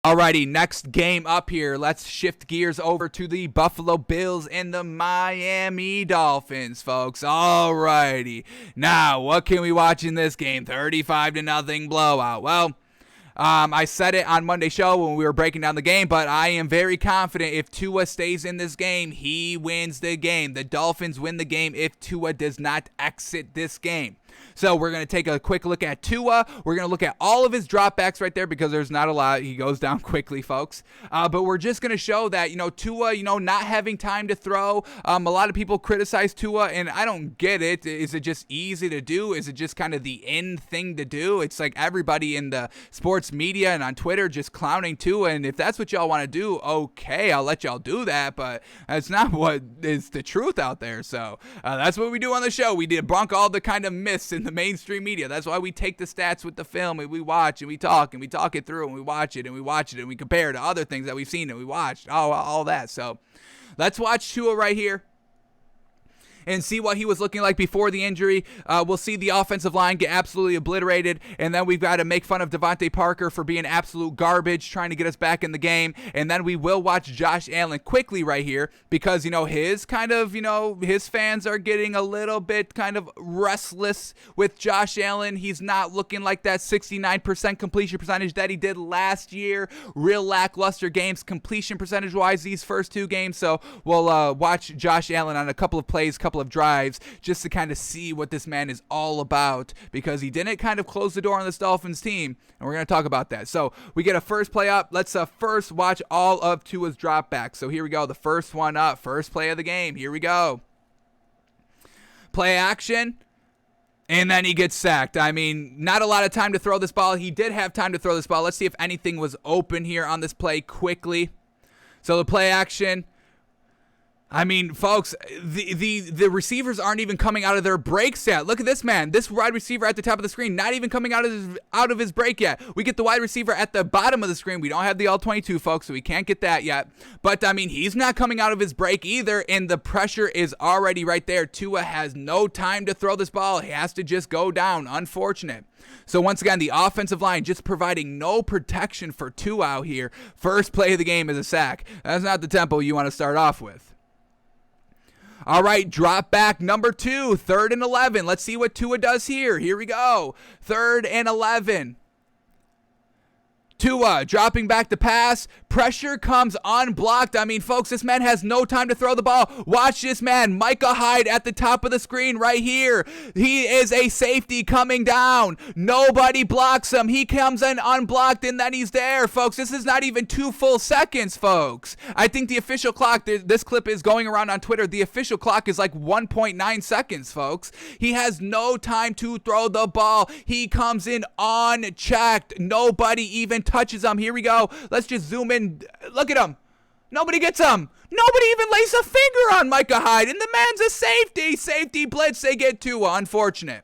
Alrighty, next game up here. Let's shift gears over to the Buffalo Bills and the Miami Dolphins, folks. Alrighty. Now, what can we watch in this game? 35-0 blowout. Well, I said it on Monday's show when we were breaking down the game, but I am very confident if Tua stays in this game, he wins the game. The Dolphins win the game if Tua does not exit this game. So we're going to take a quick look at Tua. We're going to look at all of his dropbacks right there because there's not a lot. He goes down quickly, folks. But we're just going to show that, Tua, not having time to throw. A lot of people criticize Tua, and I don't get it. Is it just easy to do? Is it just kind of the in thing to do? It's like everybody in the sports media and on Twitter just clowning Tua, and if that's what y'all want to do, okay, I'll let y'all do that, but that's not what is the truth out there. So that's what we do on the show. We debunk all the kind of myths in the mainstream media. That's why we take the stats with the film and we watch and we talk it through and we watch it and we compare to other things that we've seen and we watched, all that. So let's watch Tua right here and see what he was looking like before the injury. We'll see the offensive line get absolutely obliterated, and then we've got to make fun of Devontae Parker for being absolute garbage, trying to get us back in the game, and then we will watch Josh Allen quickly right here because, his his fans are getting a little bit kind of restless with Josh Allen. He's not looking like that 69% completion percentage that he did last year. Real lackluster games completion percentage-wise these first two games, so we'll watch Josh Allen on a couple of plays, couple of drives, just to kind of see what this man is all about, because he didn't kind of close the door on this Dolphins team, and we're going to talk about that. So we get a first play up. Let's first watch all of Tua's dropbacks. So here we go, the first one up, first play of the game. Here we go. Play action. And then he gets sacked. I mean, not a lot of time to throw this ball. He did have time to throw this ball. Let's see if anything was open here on this play quickly. So the play action. I mean, folks, the receivers aren't even coming out of their breaks yet. Look at this man, this wide receiver at the top of the screen, not even coming out of his break yet. We get the wide receiver at the bottom of the screen. We don't have the all-22, folks, so we can't get that yet. But, I mean, he's not coming out of his break either, and the pressure is already right there. Tua has no time to throw this ball. He has to just go down. Unfortunate. So once again, the offensive line just providing no protection for Tua out here. First play of the game is a sack. That's not the tempo you want to start off with. All right, drop back number 2, 3rd and 11. Let's see what Tua does here. Here we go. 3rd and 11. Tua dropping back the pass. Pressure comes unblocked. I mean, folks, this man has no time to throw the ball. Watch this man, Micah Hyde at the top of the screen right here. He is a safety coming down. Nobody blocks him. He comes in unblocked, and then he's there, folks. This is not even 2 full seconds, folks. I think the official clock, this clip is going around on Twitter, the official clock is like 1.9 seconds, folks. He has no time to throw the ball. He comes in unchecked. Nobody even touches him. Here we go. Let's just zoom in. Look at him. Nobody gets him. Nobody even lays a finger on Micah Hyde, and the man's a safety. Safety blitz. They get Tua. Unfortunate.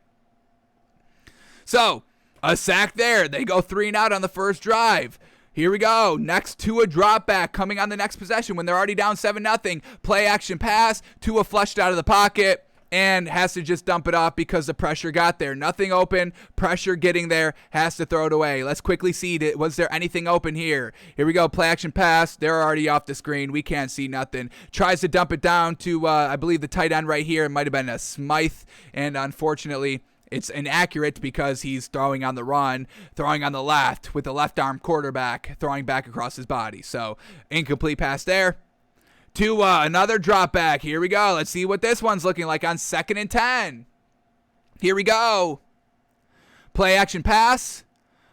So, a sack there. They go 3 and out on the first drive. Here we go. Next, Tua drop back coming on the next possession when they're already down 7-0. Play action pass. Tua flushed out of the pocket and has to just dump it off because the pressure got there. Nothing open, pressure getting there, has to throw it away. Let's quickly see, was there anything open here? Here we go, play action pass. They're already off the screen. We can't see nothing. Tries to dump it down to, I believe, the tight end right here. It might have been a Smythe, and unfortunately, it's inaccurate because he's throwing on the run, throwing on the left with the left arm quarterback, throwing back across his body. So, incomplete pass there. Tua, another drop back. Here we go. Let's see what this one's looking like on 2nd and 10. Here we go. Play action pass.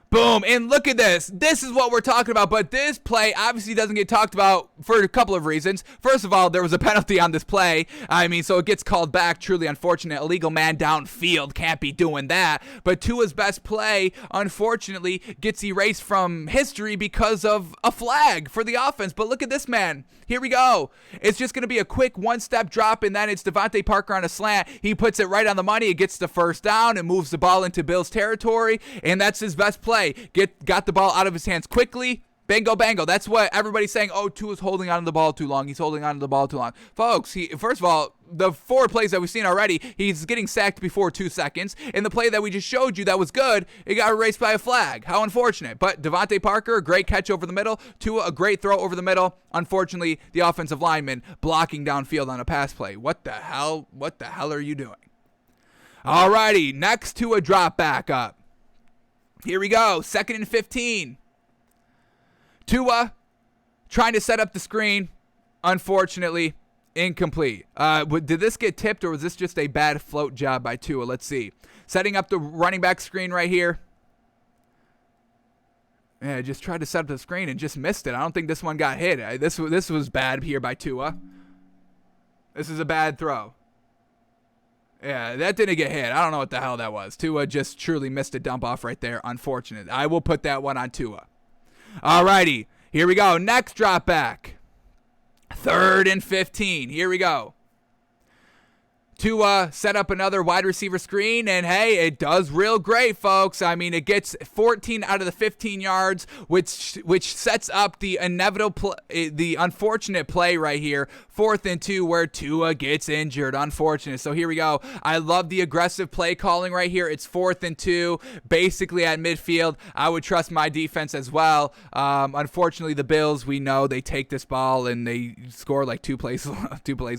Boom, and look at this. This is what we're talking about, but this play obviously doesn't get talked about for a couple of reasons. First of all, there was a penalty on this play. I mean, so it gets called back. Truly unfortunate. Illegal man downfield. Can't be doing that. But Tua's best play, unfortunately, gets erased from history because of a flag for the offense. But look at this man. Here we go. It's just going to be a quick one-step drop, and then it's Devontae Parker on a slant. He puts it right on the money. It gets the first down and moves the ball into Bills territory, and that's his best play. Got the ball out of his hands quickly, Bingo, bango. That's what everybody's saying. Oh, Tua's holding on to the ball too long. He's holding on to the ball too long. Folks, first of all, the 4 plays that we've seen already, he's getting sacked before 2 seconds. And the play that we just showed you that was good, it got erased by a flag. How unfortunate. But Devontae Parker, a great catch over the middle. Tua, a great throw over the middle. Unfortunately, the offensive lineman blocking downfield on a pass play. What the hell? What the hell are you doing? Alrighty, next Tua drop back up. Here we go. 2nd and 15. Tua trying to set up the screen. Unfortunately, incomplete. Did this get tipped or was this just a bad float job by Tua? Let's see. Setting up the running back screen right here. Yeah, just tried to set up the screen and just missed it. I don't think this one got hit. This was bad here by Tua. This is a bad throw. Yeah, that didn't get hit. I don't know what the hell that was. Tua just truly missed a dump off right there. Unfortunate. I will put that one on Tua. Alrighty, here we go. Next drop back. 3rd and 15. Here we go. Tua set up another wide receiver screen, and hey, it does real great, folks. I mean, it gets 14 out of the 15 yards, which sets up the inevitable, the unfortunate play right here, 4th and 2, where Tua gets injured. Unfortunate. So here we go. I love the aggressive play calling right here. It's 4th and 2, basically at midfield. I would trust my defense as well. Unfortunately, the Bills, we know they take this ball and they score like two plays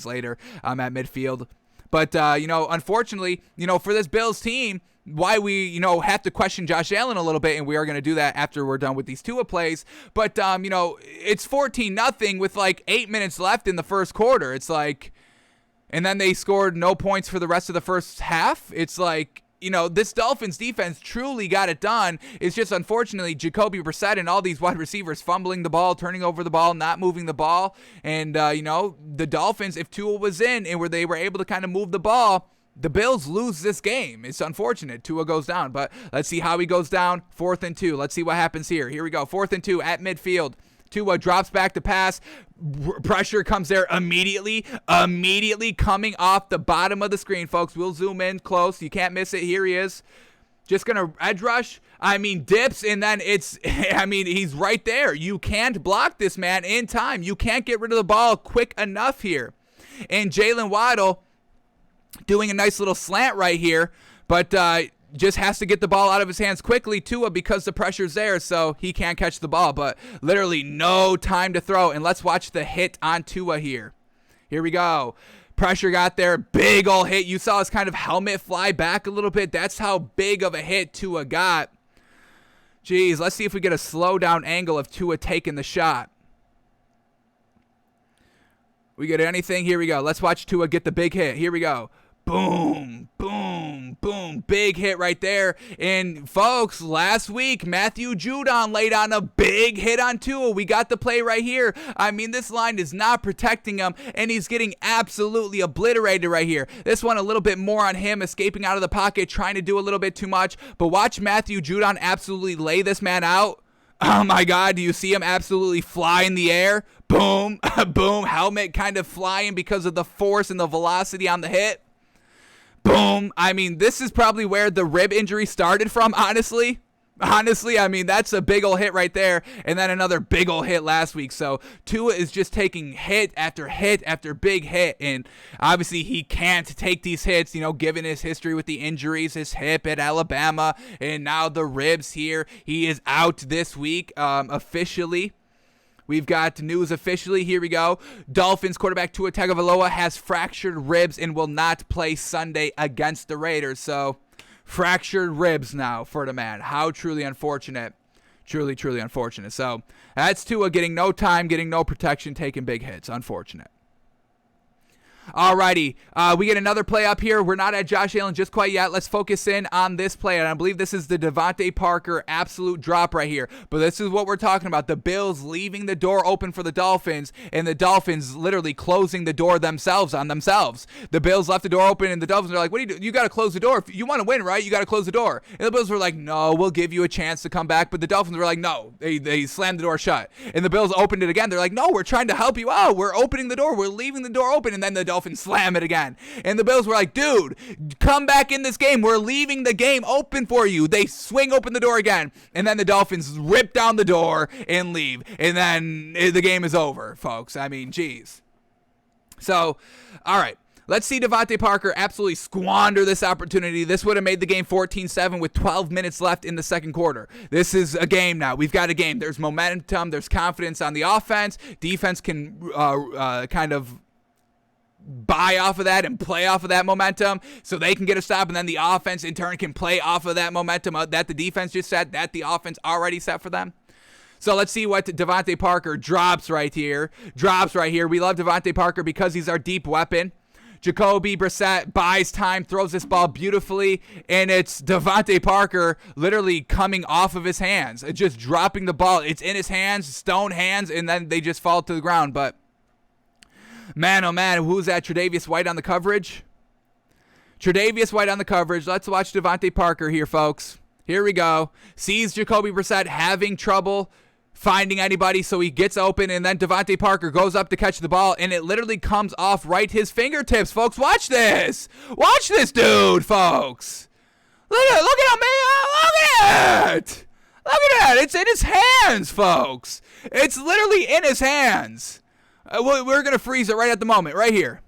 later at midfield. But, unfortunately, for this Bills team, why we, have to question Josh Allen a little bit, and we are going to do that after we're done with these Tua plays. But, it's 14-0 with like 8 minutes left in the first quarter. It's like, and then they scored no points for the rest of the first half. It's like, this Dolphins defense truly got it done. It's just, unfortunately, Jacoby Brissett and all these wide receivers fumbling the ball, turning over the ball, not moving the ball. And, the Dolphins, if Tua was in and they were able to kind of move the ball, the Bills lose this game. It's unfortunate. Tua goes down, but let's see how he goes down. 4th and 2. Let's see what happens here. Here we go. 4th and 2 at midfield. Tua drops back to pass. Pressure comes there immediately coming off the bottom of the screen, folks. We'll zoom in close. You can't miss it. Here he is. Just going to edge rush. Dips, and then he's right there. You can't block this man in time. You can't get rid of the ball quick enough here. And Jalen Waddle doing a nice little slant right here, but just has to get the ball out of his hands quickly. Tua, because the pressure's there, so he can't catch the ball, but literally no time to throw. And let's watch the hit on Tua here. Here we go. Pressure got there. Big ol' hit. You saw his kind of helmet fly back a little bit. That's how big of a hit Tua got. Jeez, let's see if we get a slow down angle of Tua taking the shot. We get anything? Here we go. Let's watch Tua get the big hit. Here we go. Boom, boom, boom. Big hit right there. And, folks, last week, Matthew Judon laid on a big hit on Tua. We got the play right here. This line is not protecting him, and he's getting absolutely obliterated right here. This one a little bit more on him, escaping out of the pocket, trying to do a little bit too much. But watch Matthew Judon absolutely lay this man out. Oh, my God. Do you see him absolutely fly in the air? Boom, boom. Helmet kind of flying because of the force and the velocity on the hit. Boom. This is probably where the rib injury started from, honestly. That's a big ol' hit right there. And then another big ol' hit last week. So Tua is just taking hit after big hit. And obviously he can't take these hits, given his history with the injuries, his hip at Alabama, and now the ribs here. He is out this week officially. We've got news officially. Here we go. Dolphins quarterback Tua Tagovailoa has fractured ribs and will not play Sunday against the Raiders. So, fractured ribs now for the man. How truly unfortunate. Truly, truly unfortunate. So, that's Tua getting no time, getting no protection, taking big hits. Unfortunate. Alrighty, we get another play up here. We're not at Josh Allen just quite yet. Let's focus in on this play, and I believe this is the Devontae Parker absolute drop right here. But this is what we're talking about. The Bills leaving the door open for the Dolphins, and the Dolphins literally closing the door themselves on themselves. The Bills left the door open, and the Dolphins are like, what do you do? You got to close the door. If you want to win, right? You got to close the door. And the Bills were like, no, we'll give you a chance to come back. But the Dolphins were like, no. They slammed the door shut. And the Bills opened it again. They're like, no, we're trying to help you out. We're opening the door. We're leaving the door open. And then the Dolphins Dolphins slam it again. And the Bills were like, dude, come back in this game. We're leaving the game open for you. They swing open the door again. And then the Dolphins rip down the door and leave. And then the game is over, folks. I mean, geez. So, all right. Let's see Devontae Parker absolutely squander this opportunity. This would have made the game 14-7 with 12 minutes left in the second quarter. This is a game now. We've got a game. There's momentum. There's confidence on the offense. Defense can kind of buy off of that and play off of that momentum so they can get a stop, and then the offense in turn can play off of that momentum that the defense just set, that the offense already set for them. So let's see what Devontae Parker drops right here. We love Devontae Parker because he's our deep weapon. Jacoby Brissett buys time, throws this ball beautifully, and it's Devontae Parker literally coming off of his hands, just dropping the ball. It's in his hands, stone hands, and then they just fall to the ground. But man, oh man, who's that? Tre'Davious White on the coverage? Tre'Davious White on the coverage. Let's watch Devontae Parker here, folks. Here we go. Sees Jacoby Brissett having trouble finding anybody, so he gets open, and then Devontae Parker goes up to catch the ball, and it literally comes off right his fingertips, folks. Watch this. Watch this dude, folks. Look at him, man. Look at it. Look at that. It's in his hands, folks. It's literally in his hands. We're going to freeze it right at the moment, right here.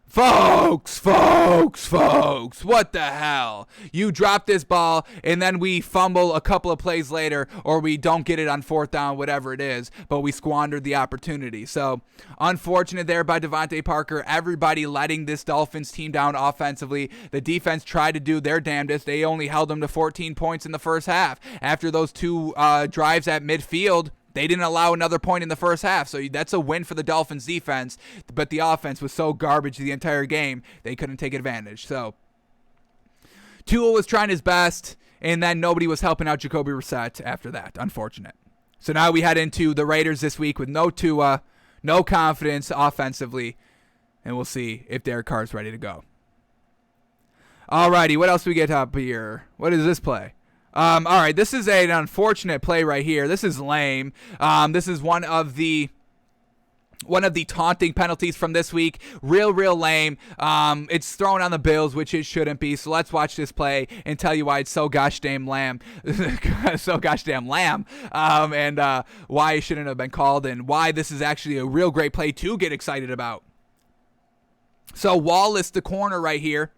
Folks, what the hell? You drop this ball, and then we fumble a couple of plays later, or we don't get it on fourth down, whatever it is, but we squandered the opportunity. So, unfortunate there by Devontae Parker. Everybody letting this Dolphins team down offensively. The defense tried to do their damnedest. They only held them to 14 points in the first half. After those two drives at midfield, they didn't allow another point in the first half, so that's a win for the Dolphins defense, but the offense was so garbage the entire game, they couldn't take advantage. So Tua was trying his best, and then nobody was helping out Jacoby Brissett after that. Unfortunate. So now we head into the Raiders this week with no Tua, no confidence offensively, and we'll see if Derek Carr's ready to go. Alrighty, what else do we get up here? What is this play? All right, this is an unfortunate play right here. This is lame. This is one of the taunting penalties from this week. Real lame. It's thrown on the Bills, which it shouldn't be. So let's watch this play and tell you why it's so gosh damn lamb. And why it shouldn't have been called, and why this is actually a real great play to get excited about. So Wallace, the corner right here.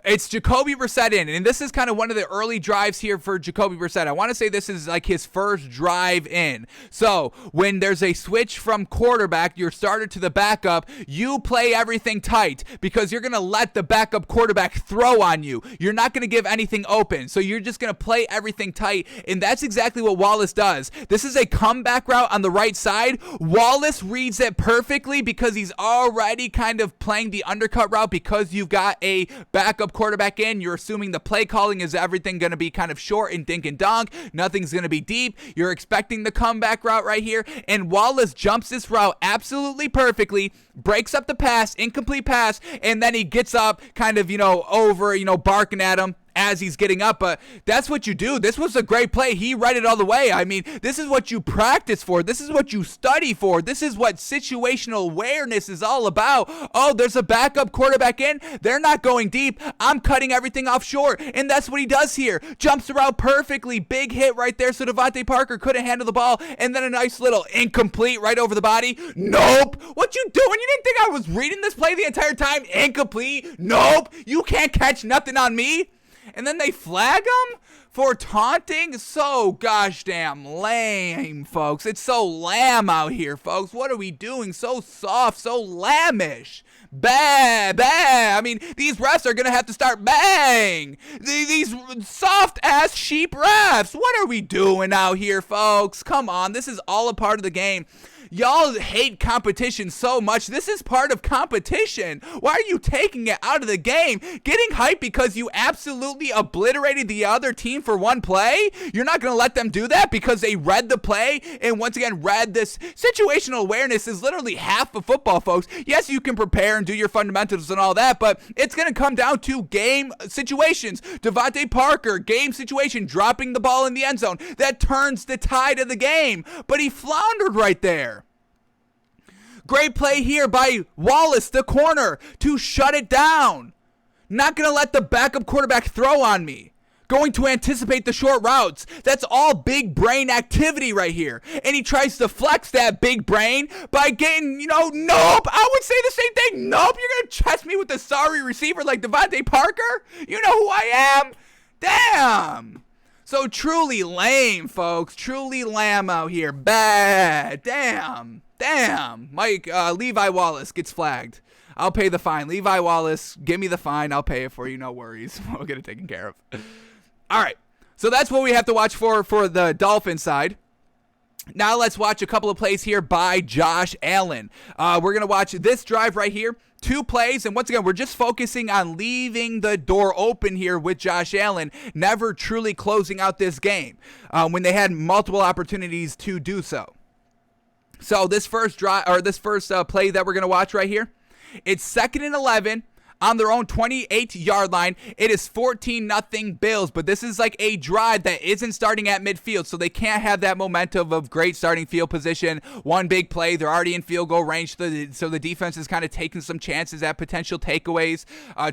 It's Jacoby Brissett in, and this is kind of one of the early drives here for Jacoby Brissett. I want to say this is like his first drive in. So when there's a switch from quarterback, your starter to the backup, you play everything tight because you're going to let the backup quarterback throw on you. You're not going to give anything open, so you're just going to play everything tight, and that's exactly what Wallace does. This is a comeback route on the right side. Wallace reads it perfectly because he's already kind of playing the undercut route because you've got a backup quarterback in. You're assuming the play calling is everything going to be kind of short and dink and dunk. Nothing's going to be deep. You're expecting the comeback route right here, and Wallace jumps this route absolutely perfectly, breaks up the pass, incomplete pass, and then he gets up kind of, over, barking at him as he's getting up. But that's what you do. This was a great play. He read it all the way. I mean, this is what you practice for. This is what you study for. This is what situational awareness is all about. Oh, there's a backup quarterback in. They're not going deep. I'm cutting everything off short. And that's what he does here. Jumps around perfectly. Big hit right there. So Devontae Parker couldn't handle the ball. And then a nice little incomplete right over the body. Nope. What you doing? You didn't think I was reading this play the entire time? Incomplete. Nope. You can't catch nothing on me. And then they flag him for taunting? So gosh damn lame, folks. It's so lamb out here, folks. What are we doing? So soft, so lambish. Bah. I mean, these refs are going to have to start bang. These soft-ass sheep refs. What are we doing out here, folks? Come on. This is all a part of the game. Y'all hate competition so much. This is part of competition. Why are you taking it out of the game? Getting hyped because you absolutely obliterated the other team for one play? You're not going to let them do that because they read the play and once again read this. Situational awareness is literally half of football, folks. Yes, you can prepare and do your fundamentals and all that, but it's going to come down to game situations. Devontae Parker, game situation, dropping the ball in the end zone. That turns the tide of the game, but he floundered right there. Great play here by Wallace, the corner, to shut it down. Not going to let the backup quarterback throw on me. Going to anticipate the short routes. That's all big brain activity right here. And he tries to flex that big brain by getting, nope. I would say the same thing. Nope, you're going to chest me with a sorry receiver like Devontae Parker? You know who I am? Damn. So truly lame, folks. Truly lamb out here. Bad. Damn. Mike, Levi Wallace gets flagged. I'll pay the fine. Levi Wallace, give me the fine. I'll pay it for you. No worries. We'll get it taken care of. All right. So that's what we have to watch for the Dolphins side. Now let's watch a couple of plays here by Josh Allen. We're going to watch this drive right here. 2 plays, and once again, we're just focusing on leaving the door open here with Josh Allen, never truly closing out this game when they had multiple opportunities to do so. So this first play that we're going to watch right here, it's 2nd and 11 on their own 28-yard line. It is 14-0 Bills, but this is like a drive that isn't starting at midfield, so they can't have that momentum of great starting field position. One big play, they're already in field goal range, so the defense is kind of taking some chances at potential takeaways,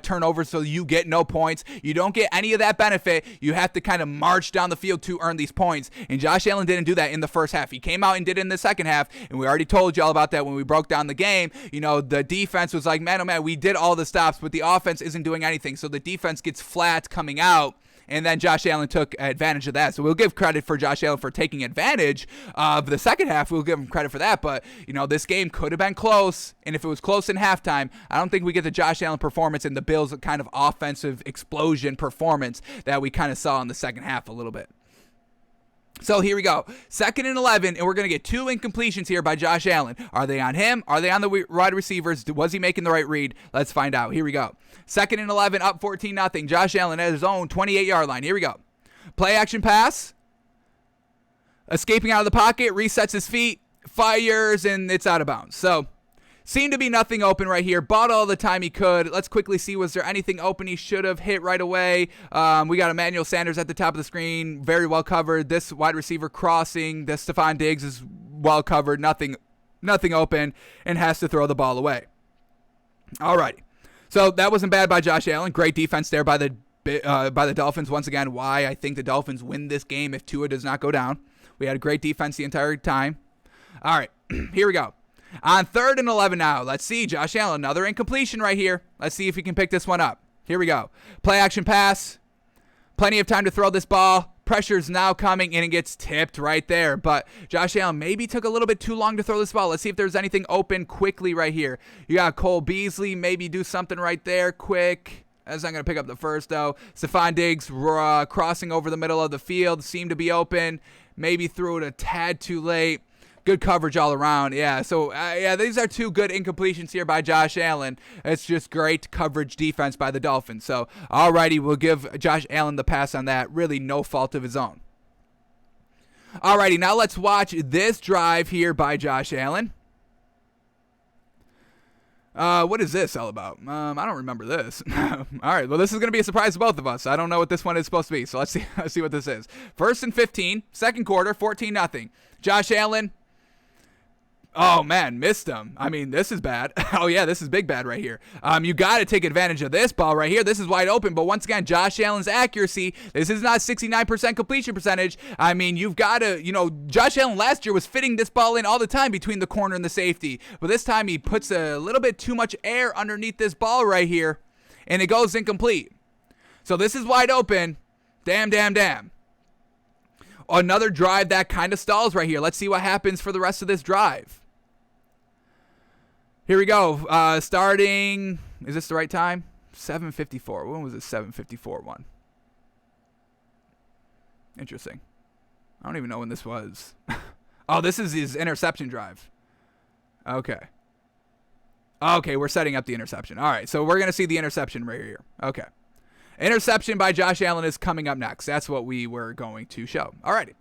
turnovers, so you get no points. You don't get any of that benefit. You have to kind of march down the field to earn these points, and Josh Allen didn't do that in the first half. He came out and did it in the second half, and we already told you all about that when we broke down the game. The defense was like, man, oh man, we did all the stops, but the offense isn't doing anything. So the defense gets flat coming out, and then Josh Allen took advantage of that. So we'll give credit for Josh Allen for taking advantage of the second half. We'll give him credit for that. But, this game could have been close, and if it was close in halftime, I don't think we get the Josh Allen performance and the Bills' kind of offensive explosion performance that we kind of saw in the second half a little bit. So here we go. 2nd and 11, and we're going to get 2 incompletions here by Josh Allen. Are they on him? Are they on the wide receivers? Was he making the right read? Let's find out. Here we go. 2nd and 11, up 14-0. Josh Allen at his own 28-yard line. Here we go. Play action pass. Escaping out of the pocket, resets his feet, fires, and it's out of bounds. So seemed to be nothing open right here. Bought all the time he could. Let's quickly see, was there anything open he should have hit right away? We got Emmanuel Sanders at the top of the screen. Very well covered. This wide receiver crossing. This Stephon Diggs is well covered. Nothing open, and has to throw the ball away. All right. So that wasn't bad by Josh Allen. Great defense there by the Dolphins. Once again, why I think the Dolphins win this game if Tua does not go down. We had a great defense the entire time. All right. Here we go. On 3rd and 11 now. Let's see. Josh Allen, another incompletion right here. Let's see if he can pick this one up. Here we go. Play action pass. Plenty of time to throw this ball. Pressure's now coming, and it gets tipped right there. But Josh Allen maybe took a little bit too long to throw this ball. Let's see if there's anything open quickly right here. You got Cole Beasley. Maybe do something right there quick. That's not going to pick up the first, though. Stephon Diggs crossing over the middle of the field. Seemed to be open. Maybe threw it a tad too late. Good coverage all around. Yeah, so these are 2 good incompletions here by Josh Allen. It's just great coverage defense by the Dolphins. So, alrighty, we'll give Josh Allen the pass on that. Really no fault of his own. Alrighty, now let's watch this drive here by Josh Allen. What is this all about? I don't remember this. All right, well, this is going to be a surprise to both of us. I don't know what this one is supposed to be, so let's see what this is. 1st and 15, second quarter, 14-0. Josh Allen. Oh, man, missed him. I mean, this is bad. Oh, yeah, this is big bad right here. You got to take advantage of this ball right here. This is wide open, but once again, Josh Allen's accuracy, this is not 69% completion percentage. I mean, you've got to, Josh Allen last year was fitting this ball in all the time between the corner and the safety, but this time he puts a little bit too much air underneath this ball right here, and it goes incomplete. So this is wide open. Damn. Another drive that kind of stalls right here. Let's see what happens for the rest of this drive. Here we go. Starting, is this the right time? 7:54. When was it? 7:54 one? Interesting. I don't even know when this was. Oh, this is his interception drive. Okay, we're setting up the interception. All right, so we're going to see the interception right here. Okay. Interception by Josh Allen is coming up next. That's what we were going to show. All righty.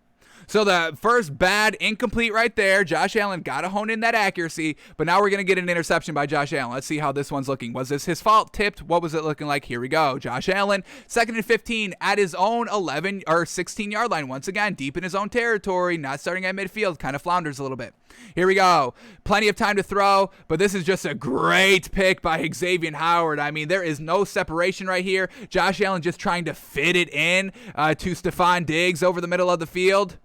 So the first bad incomplete right there. Josh Allen got to hone in that accuracy, but now we're going to get an interception by Josh Allen. Let's see how this one's looking. Was this his fault? Tipped? What was it looking like? Here we go. Josh Allen, 2nd and 15 at his own 11 or 16-yard line. Once again, deep in his own territory, not starting at midfield, kind of flounders a little bit. Here we go. Plenty of time to throw, but this is just a great pick by Xavier Howard. I mean, there is no separation right here. Josh Allen just trying to fit it in to Stephon Diggs over the middle of the field.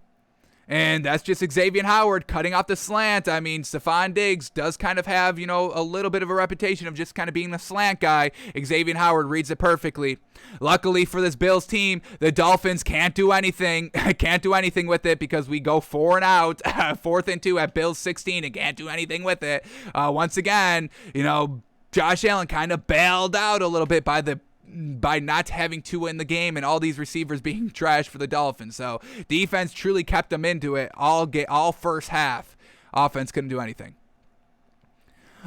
And that's just Xavier Howard cutting off the slant. I mean, Stephon Diggs does kind of have, a little bit of a reputation of just kind of being the slant guy. Xavier Howard reads it perfectly. Luckily for this Bills team, the Dolphins can't do anything. Can't do anything with it because we go 4 and out, 4th and 2 at Bills 16 and can't do anything with it. Once again, Josh Allen kind of bailed out a little bit by not having Tua in the game and all these receivers being trashed for the Dolphins. So defense truly kept them into it all first half. Offense couldn't do anything.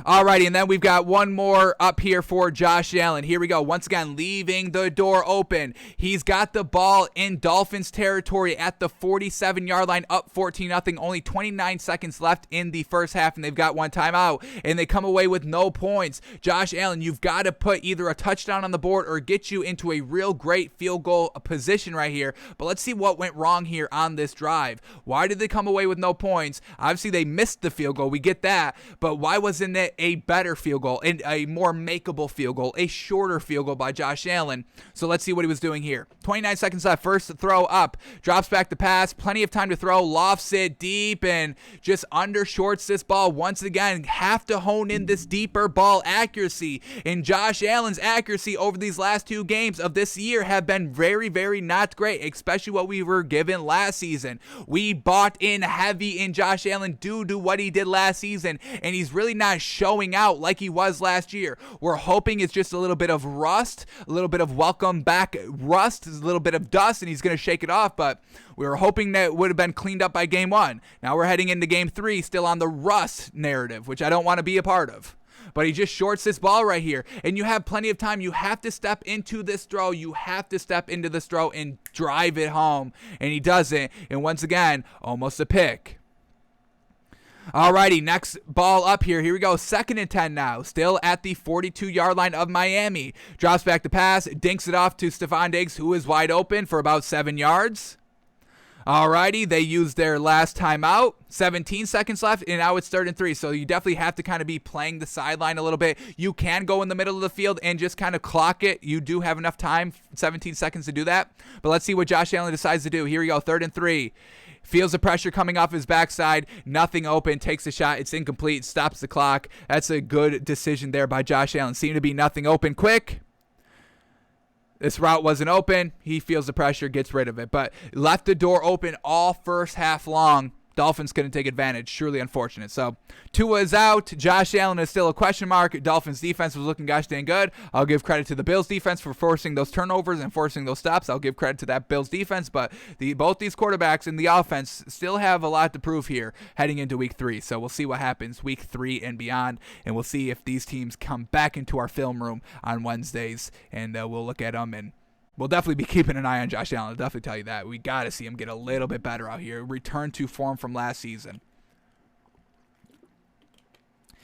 Alrighty, and then we've got one more up here for Josh Allen. Here we go. Once again, leaving the door open. He's got the ball in Dolphins territory at the 47-yard line, up 14-0. Only 29 seconds left in the first half, and they've got one timeout, and they come away with no points. Josh Allen, you've got to put either a touchdown on the board or get you into a real great field goal position right here. But let's see what went wrong here on this drive. Why did they come away with no points? Obviously, they missed the field goal. We get that. But why wasn't it a better field goal and a more makeable field goal, a shorter field goal by Josh Allen? So let's see what he was doing here. 29 seconds left. First throw up, drops back the pass, plenty of time to throw, lofts it deep and just undershorts this ball. Once again, have to hone in this deeper ball accuracy. And Josh Allen's accuracy over these last 2 games of this year have been very, very not great, especially what we were given last season. We bought in heavy in Josh Allen due to what he did last season, and he's really not showing out like he was last year. We're hoping it's just a little bit of rust, a little bit of welcome back rust, a little bit of dust, and he's going to shake it off, but we were hoping that it would have been cleaned up by game 1. Now we're heading into game 3, still on the rust narrative, which I don't want to be a part of. But he just shorts this ball right here, and you have plenty of time. You have to step into this throw. You have to step into this throw and drive it home, and he doesn't. And once again, almost a pick. Alrighty, next ball up here. Here we go. 2nd and 10 now. Still at the 42-yard line of Miami. Drops back the pass, dinks it off to Stephon Diggs, who is wide open for about 7 yards. Alrighty, they used their last timeout. 17 seconds left, and now it's 3rd and 3. So you definitely have to kind of be playing the sideline a little bit. You can go in the middle of the field and just kind of clock it. You do have enough time, 17 seconds to do that. But let's see what Josh Allen decides to do. Here we go, 3rd and 3. Feels the pressure coming off his backside. Nothing open. Takes a shot. It's incomplete. Stops the clock. That's a good decision there by Josh Allen. Seemed to be nothing open quick. This route wasn't open. He feels the pressure, gets rid of it. But left the door open all first half long. Dolphins couldn't take advantage. Surely unfortunate. So Tua is out. Josh Allen is still a question mark. Dolphins defense was looking gosh dang good. I'll give credit to the Bills defense for forcing those turnovers and forcing those stops. I'll give credit to that Bills defense. But both these quarterbacks in the offense still have a lot to prove here heading into week 3. So we'll see what happens week 3 and beyond. And we'll see if these teams come back into our film room on Wednesdays. And we'll look at them, and we'll definitely be keeping an eye on Josh Allen. I'll definitely tell you that. We got to see him get a little bit better out here. Return to form from last season.